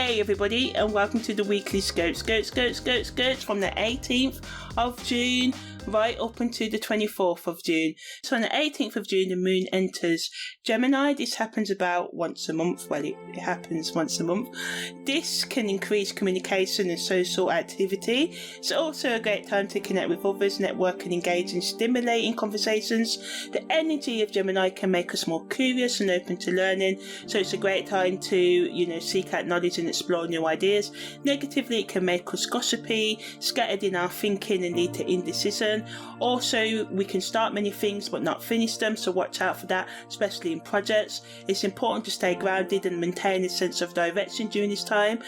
Hey everybody, and welcome to the Weekly Scopes from the 18th of June right up until the 24th of June. So on the 18th of June, the moon enters Gemini. This happens about once a month. Well, it happens once a month. This can increase communication and social activity. It's also a great time to connect with others, network and engage in stimulating conversations. The energy of Gemini can make us more curious and open to learning. So it's a great time to, seek out knowledge and explore new ideas. Negatively, it can make us gossipy, scattered in our thinking and lead to indecision. Also, we can start many things but not finish them, so watch out for that, especially in projects. It's important to stay grounded and maintain a sense of direction during this time,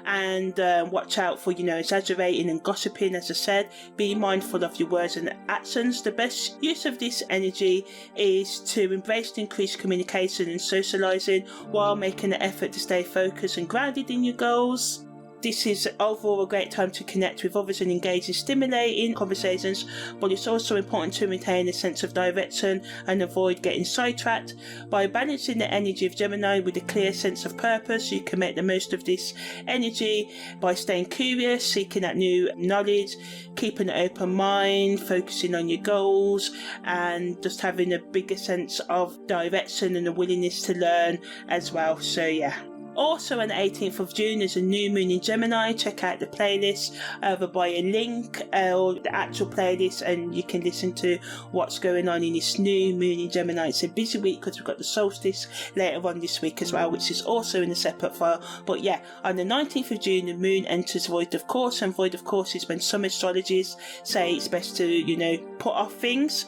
and watch out for exaggerating and gossiping. As I said, be mindful of your words and actions. The best use of this energy is to embrace the increased communication and socializing while making an effort to stay focused and grounded in your goals. This is overall a great time to connect with others and engage in stimulating conversations, but it's also important to maintain a sense of direction and avoid getting sidetracked. By balancing the energy of Gemini with a clear sense of purpose, you can make the most of this energy by staying curious, seeking out new knowledge, keeping an open mind, focusing on your goals, and just having a bigger sense of direction and a willingness to learn as well. So yeah. Also on the 18th of June there's a new moon in Gemini. Check out the playlist either by a link or the actual playlist, and you can listen to what's going on in this new moon in Gemini. It's a busy week because we've got the solstice later on this week as well, which is also in a separate file. But yeah, on the 19th of June the moon enters void of course, and void of course is when some astrologers say it's best to put off things.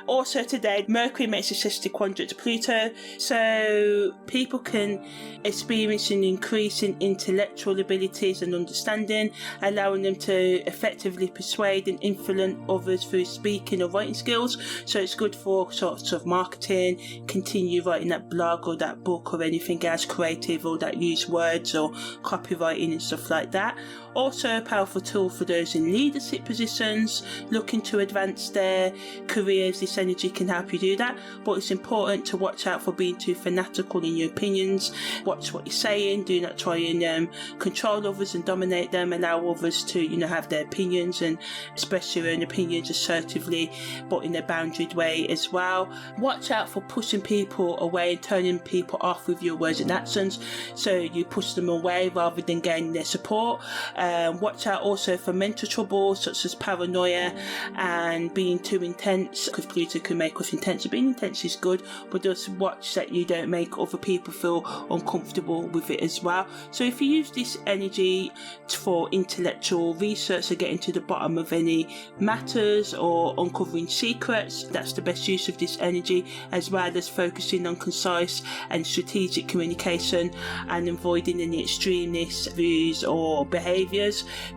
Also today Mercury makes a sextile quadrant to Pluto, so people can experience an increase in intellectual abilities and understanding, allowing them to effectively persuade and influence others through speaking or writing skills. So it's good for sorts of marketing, continue writing that blog or that book or anything else creative or that use words or copywriting and stuff like that. Also a powerful tool for those in leadership positions looking to advance their careers. This energy can help you do that, but it's important to watch out for being too fanatical in your opinions. Watch what you're saying. Do not try and control others and dominate them. Allow others to have their opinions and express your own opinions assertively but in a boundaried way as well. Watch out for pushing people away and turning people off with your words and actions, so you push them away rather than gaining their support. Watch out also for mental troubles such as paranoia and being too intense, because Pluto can make us intense. So being intense is good, but just watch that you don't make other people feel uncomfortable with it as well. So if you use this energy for intellectual research or getting to the bottom of any matters or uncovering secrets, that's the best use of this energy, as well as focusing on concise and strategic communication and avoiding any extremist views or behaviours.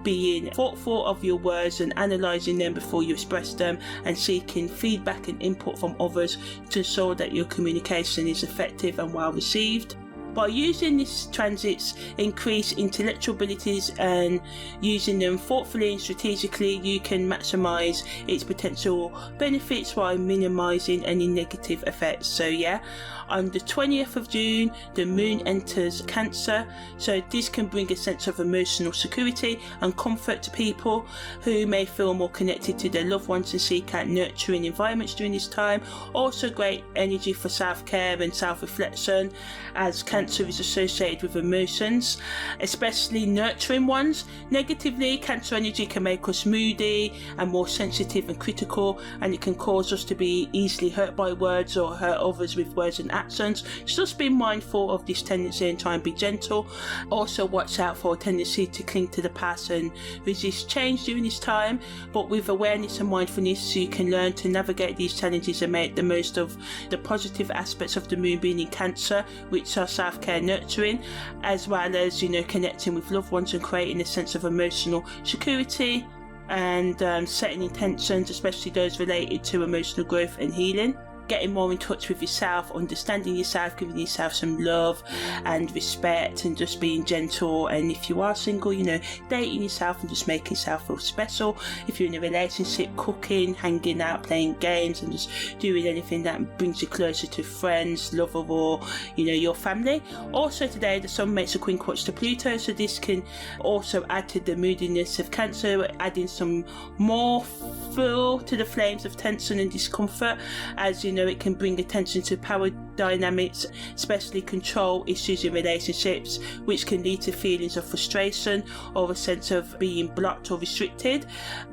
Being thoughtful of your words and analysing them before you express them, and seeking feedback and input from others to ensure that your communication is effective and well received. By using these transits, increase intellectual abilities and using them thoughtfully and strategically, you can maximise its potential benefits while minimising any negative effects. So yeah, on the 20th of June, the moon enters Cancer, so this can bring a sense of emotional security and comfort to people who may feel more connected to their loved ones and seek out nurturing environments during this time. Also great energy for self-care and self-reflection, as Cancer is associated with emotions, especially nurturing ones. Negatively, Cancer energy can make us moody and more sensitive and critical, and it can cause us to be easily hurt by words or hurt others with words and actions. Just be mindful of this tendency and try and be gentle. Also watch out for a tendency to cling to the past and resist change during this time, but with awareness and mindfulness you can learn to navigate these challenges and make the most of the positive aspects of the moon being in Cancer, which are self-care, nurturing, as well as connecting with loved ones and creating a sense of emotional security, and setting intentions, especially those related to emotional growth and healing. getting more in touch with yourself, understanding yourself, giving yourself some love and respect, and just being gentle. And if you are single, dating yourself and just making yourself feel special. If you're in a relationship, cooking, hanging out, playing games, and just doing anything that brings you closer to friends, lover, or your family. Also today, the sun makes a quincunx to Pluto, so this can also add to the moodiness of Cancer, adding some more fuel to the flames of tension and discomfort. As it can bring attention to power dynamics, especially control issues in relationships, which can lead to feelings of frustration or a sense of being blocked or restricted.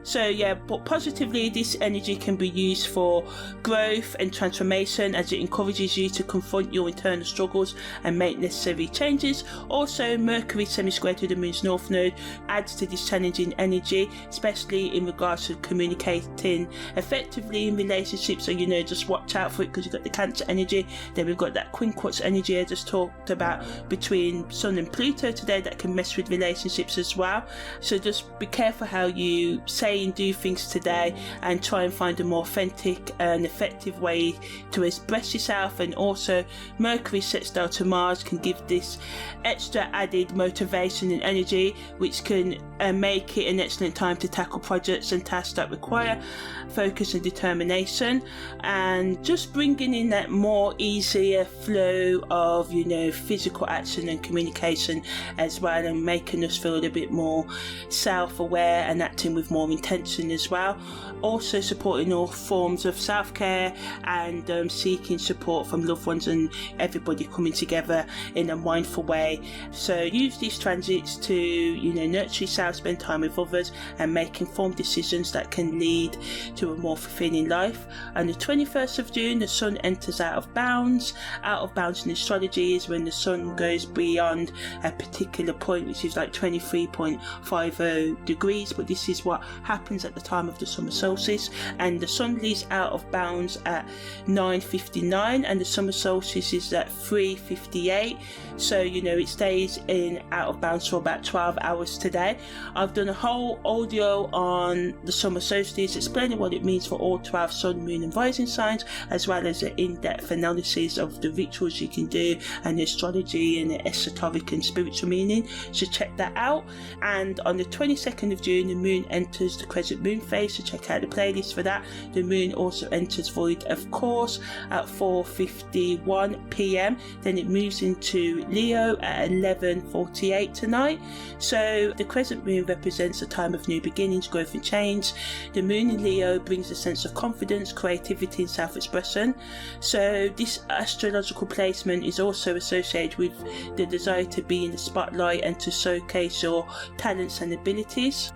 So but positively, this energy can be used for growth and transformation, as it encourages you to confront your internal struggles and make necessary changes. Also, Mercury SemiSquare to the moon's north node adds to this challenging energy, especially in regards to communicating effectively in relationships. So just watch out for it, because you've got the Cancer energy. Then we've got that quincunx energy I just talked about between Sun and Pluto today, that can mess with relationships as well. So just be careful how you say and do things today, and try and find a more authentic and effective way to express yourself. And also, Mercury Sextile to Mars can give this extra added motivation and energy, which can make it an excellent time to tackle projects and tasks that require focus and determination, and just bringing in that more easier flow of physical action and communication as well, and making us feel a bit more self-aware and acting with more intention as well. Also supporting all forms of self-care and seeking support from loved ones, and everybody coming together in a mindful way. So use these transits to nurture yourself, spend time with others, and make informed decisions that can lead to a more fulfilling life. And the 21st of June, the sun enters out of bounds. Out of bounds in astrology is when the sun goes beyond a particular point, which is like 23.50 degrees, but this is what happens at the time of the summer solstice. And the sun leaves out of bounds at 9:59, and the summer solstice is at 3:58. So it stays in out of bounds for about 12 hours today. I've done a whole audio on the summer solstice, explaining what it means for all 12 sun, moon and rising signs, as well as an in-depth analysis of the rituals you can do, and the astrology and the esoteric and spiritual meaning. So check that out. And on the 22nd of June, the moon enters the Crescent Moon phase, so check out the playlist for that. The moon also enters void, of course, at 4:51 p.m. Then it moves into Leo at 11:48 tonight. So the Crescent Moon represents a time of new beginnings, growth and change. The moon in Leo brings a sense of confidence, creativity and self-expression. So this astrological placement is also associated with the desire to be in the spotlight and to showcase your talents and abilities.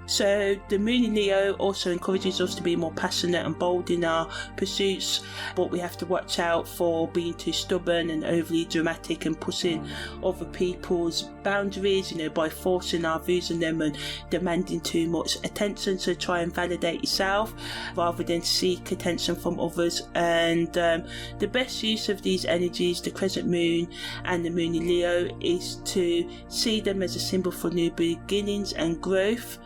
So the moon in Leo also encourages us to be more passionate and bold in our pursuits, but we have to watch out for being too stubborn and overly dramatic and pushing other people's boundaries, by forcing our views on them and demanding too much attention. So try and validate yourself rather than seek attention from others. And the best use of these energies, the Crescent Moon and the moon in Leo, is to see them as a symbol for new beginnings and growth,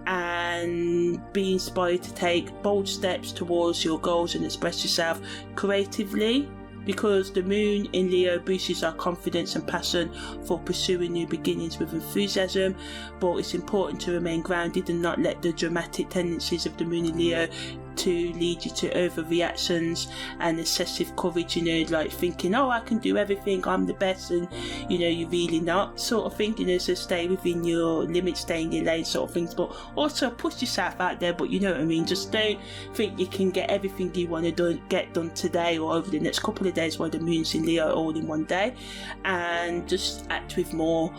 and be inspired to take bold steps towards your goals and express yourself creatively, because the moon in Leo boosts our confidence and passion for pursuing new beginnings with enthusiasm. But it's important to remain grounded and not let the dramatic tendencies of the moon in Leo to lead you to overreactions and excessive courage, like thinking, I can do everything, I'm the best, and you're really not, sort of thing. So stay within your limits, stay in your lane, sort of things, but also push yourself out there. But just don't think you can get everything you want to get done today or over the next couple of days while the moon's in Leo all in one day, and just act with more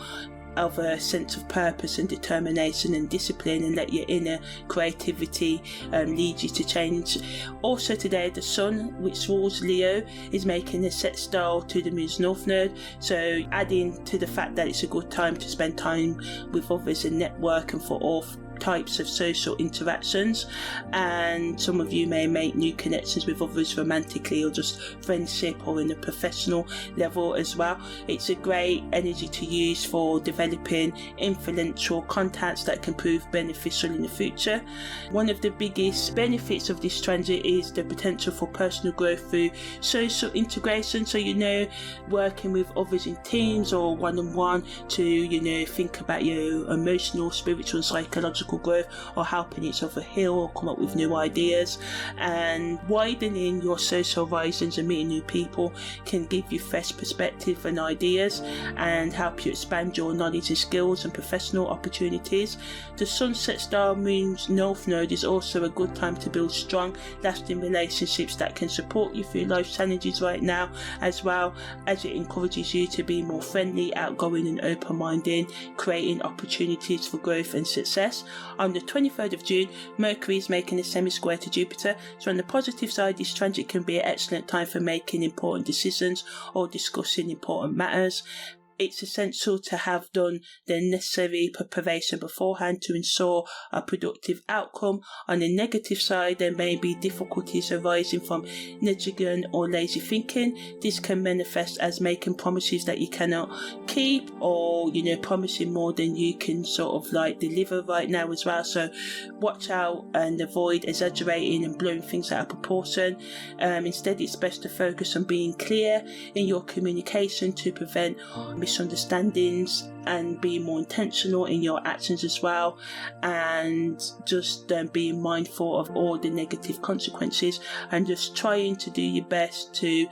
of a sense of purpose and determination and discipline, and let your inner creativity lead you to change. Also today, the sun, which rules Leo, is making a sextile to the moon's north node, so adding to the fact that it's a good time to spend time with others and network, and for all types of social interactions, and some of you may make new connections with others romantically or just friendship or in a professional level as well. It's a great energy to use for developing influential contacts that can prove beneficial in the future. One of the biggest benefits of this transit is the potential for personal growth through social integration, so working with others in teams or one-on-one to think about your emotional, spiritual and psychological growth, or helping each other heal or come up with new ideas. And widening your social horizons and meeting new people can give you fresh perspective and ideas and help you expand your knowledge and skills and professional opportunities. The Sun Sextile Moon's North Node is also a good time to build strong, lasting relationships that can support you through life challenges right now, as well as it encourages you to be more friendly, outgoing and open-minded, creating opportunities for growth and success. On the 23rd of June, Mercury is making a semi-square to Jupiter, so on the positive side, this transit can be an excellent time for making important decisions or discussing important matters. It's essential to have done the necessary preparation beforehand to ensure a productive outcome. On the negative side, there may be difficulties arising from negligent or lazy thinking. This can manifest as making promises that you cannot keep, or promising more than you can deliver right now as well. So watch out and avoid exaggerating and blowing things out of proportion. Instead, it's best to focus on being clear in your communication to prevent misunderstandings and being more intentional in your actions as well, and just being mindful of all the negative consequences and just trying to do your best to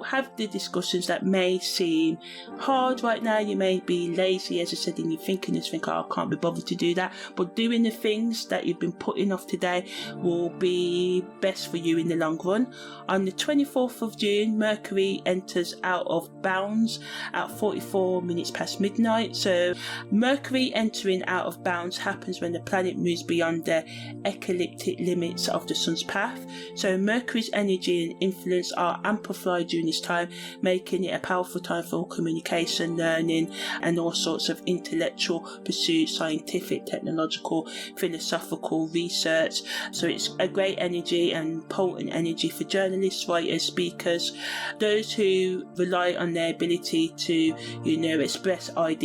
have the discussions that may seem hard right now. You may be lazy, as I said, in your thinking, and think, I can't be bothered to do that, but doing the things that you've been putting off today will be best for you in the long run. On the 24th of June, Mercury enters out of bounds at 44 minutes past midnight. So Mercury entering out of bounds happens when the planet moves beyond the ecliptic limits of the sun's path. So Mercury's energy and influence are amplified during this time, making it a powerful time for communication, learning and all sorts of intellectual pursuits, scientific, technological, philosophical research. So it's a great energy and potent energy for journalists, writers, speakers, those who rely on their ability to express ideas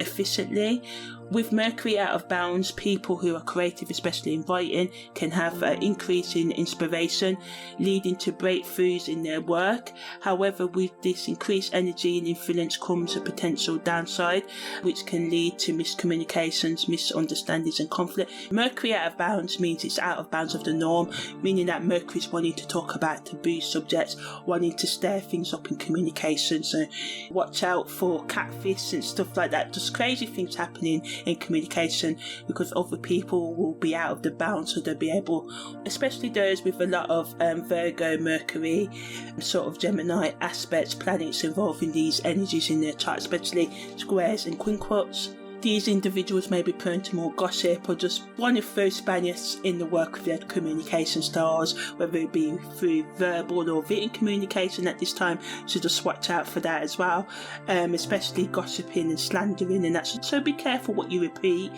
efficiently. With Mercury out of bounds, people who are creative, especially in writing, can have an increase in inspiration, leading to breakthroughs in their work. However, with this increased energy and influence comes a potential downside, which can lead to miscommunications, misunderstandings and conflict. Mercury out of bounds means it's out of bounds of the norm, meaning that Mercury is wanting to talk about taboo subjects, wanting to stir things up in communication. So watch out for catfish and stuff like that, just crazy things happening in communication, because other people will be out of the bounds, so they'll be able, especially those with a lot of Virgo, Mercury, sort of Gemini aspects, planets involving these energies in their chart, especially squares and quincunx. These individuals may be prone to more gossip or just want to throw Spanish in the work of their communication styles, whether it be through verbal or written communication at this time, so just watch out for that as well, especially gossiping and slandering and that. So be careful what you repeat.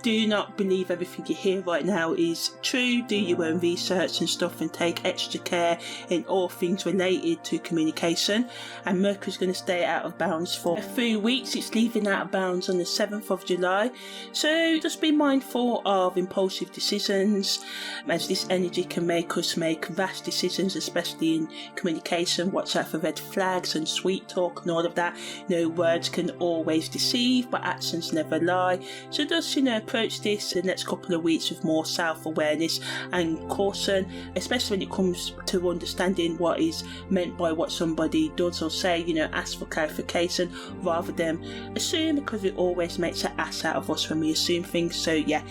Do not believe everything you hear right now is true. Do your own research and stuff and take extra care in all things related to communication. And Mercury's going to stay out of bounds for a few weeks. It's leaving out of bounds on the 7th of July. So just be mindful of impulsive decisions, as this energy can make us make rash decisions, especially in communication. Watch out for red flags and sweet talk and all of that. Words can always deceive, but actions never lie. So just, approach this the next couple of weeks with more self-awareness and caution, especially when it comes to understanding what is meant by what somebody does or say. Ask for clarification rather than assume, because it always makes an ass out of us when we assume things. So yeah.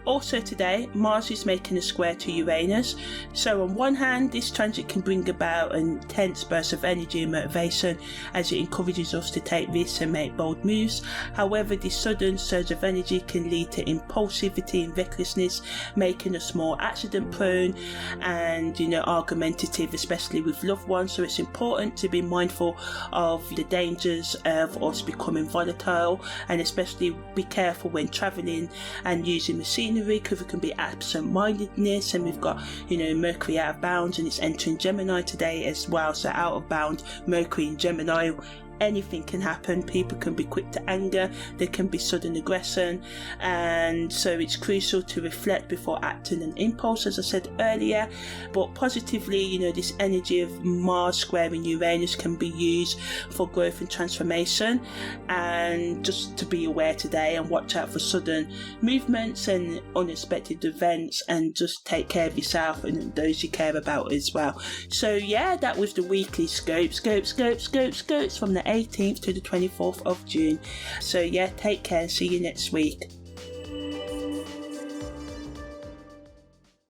Also today, Mars is making a square to Uranus. So on one hand, this transit can bring about an intense burst of energy and motivation as it encourages us to take risks and make bold moves. However, this sudden surge of energy can lead to impulsivity and recklessness, making us more accident prone and, argumentative, especially with loved ones. So it's important to be mindful of the dangers of us becoming volatile, and especially be careful when travelling and using machinery, because it can be absent-mindedness. And we've got, Mercury out of bounds, and it's entering Gemini today as well. So out of bound Mercury in Gemini, anything can happen. People can be quick to anger, there can be sudden aggression, and so it's crucial to reflect before acting on impulse, as I said earlier. But positively, this energy of Mars squaring Uranus can be used for growth and transformation, and just to be aware today and watch out for sudden movements and unexpected events, and just take care of yourself and those you care about as well. So yeah, that was the weekly scopes from the 18th to the 24th of June. So yeah, take care and see you next week.